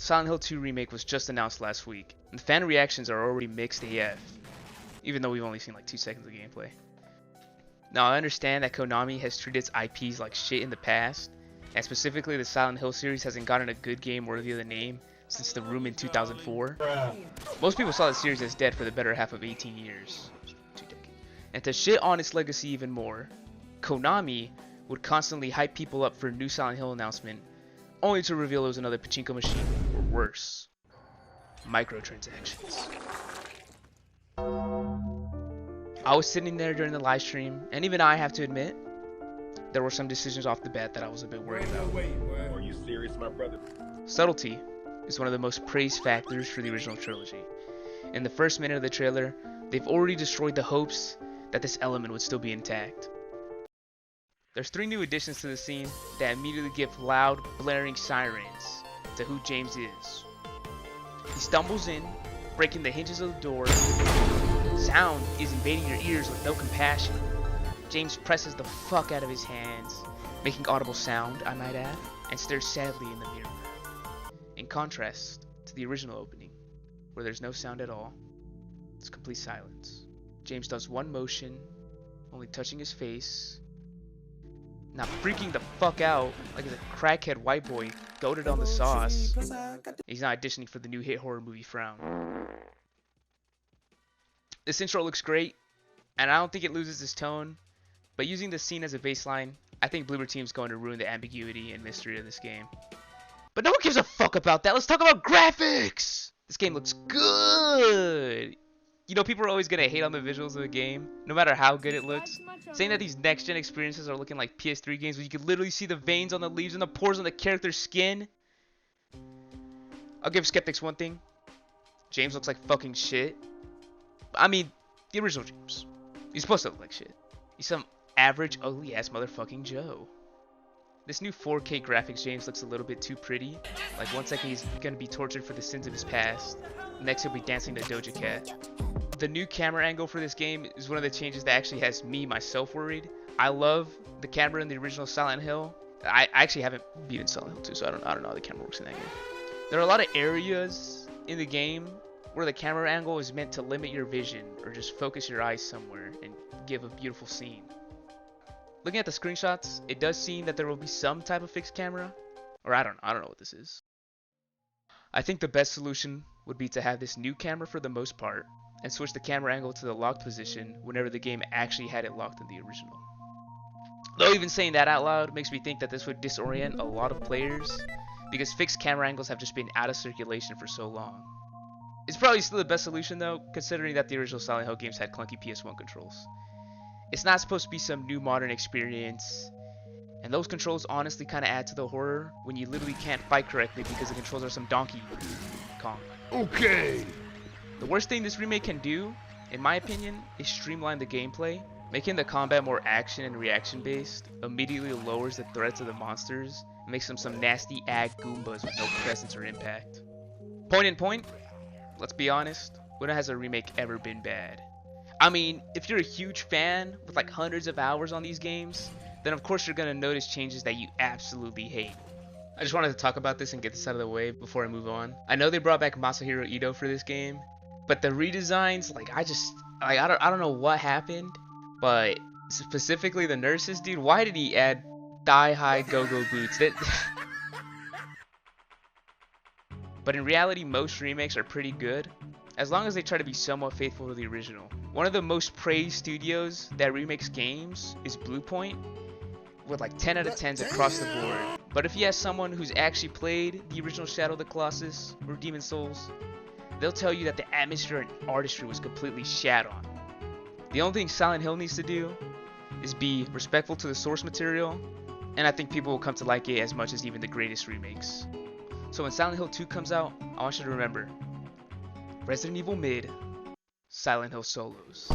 Silent Hill 2 Remake was just announced last week, and the fan reactions are already mixed AF, even though we've only seen like 2 seconds of gameplay. Now I understand that Konami has treated its IPs like shit in the past, and specifically the Silent Hill series hasn't gotten a good game worthy of the name since The Room in 2004. Most people saw the series as dead for the better half of 18 years. And to shit on its legacy even more, Konami would constantly hype people up for a new Silent Hill announcement, only to reveal it was another pachinko machine, or worse, microtransactions. I was sitting there during the live stream, and even I have to admit, there were some decisions off the bat that I was a bit worried about. Are you serious, my brother? Subtlety is one of the most praised factors for the original trilogy. In the first minute of the trailer, they've already destroyed the hopes that this element would still be intact. There's 3 new additions to the scene that immediately give loud, blaring sirens to who James is. He stumbles in, breaking the hinges of the door. Sound is invading your ears with no compassion. James presses the fuck out of his hands, making audible sound, I might add, and stares sadly in the mirror. In contrast to the original opening, where there's no sound at all, it's complete silence. James does one motion, only touching his face, not freaking the fuck out like he's a crackhead white boy goated on the sauce. He's not auditioning for the new hit horror movie Frown. This intro looks great, and I don't think it loses its tone, but using the scene as a baseline, I think Bloober Team's going to ruin the ambiguity and mystery of this game. But no one gives a fuck about that. Let's talk about graphics! This game looks good! You know, people are always going to hate on the visuals of the game, no matter how good it looks. Saying that these next-gen experiences are looking like PS3 games where you can literally see the veins on the leaves and the pores on the character's skin. I'll give skeptics one thing. James looks like fucking shit. I mean, the original James. He's supposed to look like shit. He's some average, ugly-ass motherfucking Joe. This new 4K graphics James looks a little bit too pretty. Like, one second he's gonna be tortured for the sins of his past. Next he'll be dancing to Doja Cat. The new camera angle for this game is one of the changes that actually has me, myself, worried. I love the camera in the original Silent Hill. I actually haven't beaten Silent Hill 2, so I don't know how the camera works in that game. There are a lot of areas in the game where the camera angle is meant to limit your vision or just focus your eyes somewhere and give a beautiful scene. Looking at the screenshots, it does seem that there will be some type of fixed camera, or I don't know what this is. I think the best solution would be to have this new camera for the most part, and switch the camera angle to the locked position whenever the game actually had it locked in the original. Though even saying that out loud makes me think that this would disorient a lot of players, because fixed camera angles have just been out of circulation for so long. It's probably still the best solution though, considering that the original Silent Hill games had clunky PS1 controls. It's not supposed to be some new modern experience, and those controls honestly kind of add to the horror when you literally can't fight correctly because the controls are some Donkey Kong. Okay! The worst thing this remake can do, in my opinion, is streamline the gameplay. Making the combat more action and reaction based immediately lowers the threats of the monsters and makes them some nasty ag Goombas with no presence or impact. Point in point, let's be honest, when has a remake ever been bad? I mean, if you're a huge fan with like hundreds of hours on these games, then of course you're gonna notice changes that you absolutely hate. I just wanted to talk about this and get this out of the way before I move on. I know they brought back Masahiro Ito for this game, but the redesigns, I don't know what happened, but specifically the nurses, dude, why did he add thigh-high go-go boots? But in reality, most remakes are pretty good, as long as they try to be somewhat faithful to the original. One of the most praised studios that remakes games is Bluepoint, with like 10 out of 10s across the board. But if you ask someone who's actually played the original Shadow of the Colossus or Demon Souls, they'll tell you that the atmosphere and artistry was completely shat on. The only thing Silent Hill needs to do is be respectful to the source material, and I think people will come to like it as much as even the greatest remakes. So when Silent Hill 2 comes out, I want you to remember, Resident Evil mid, Silent Hill solos.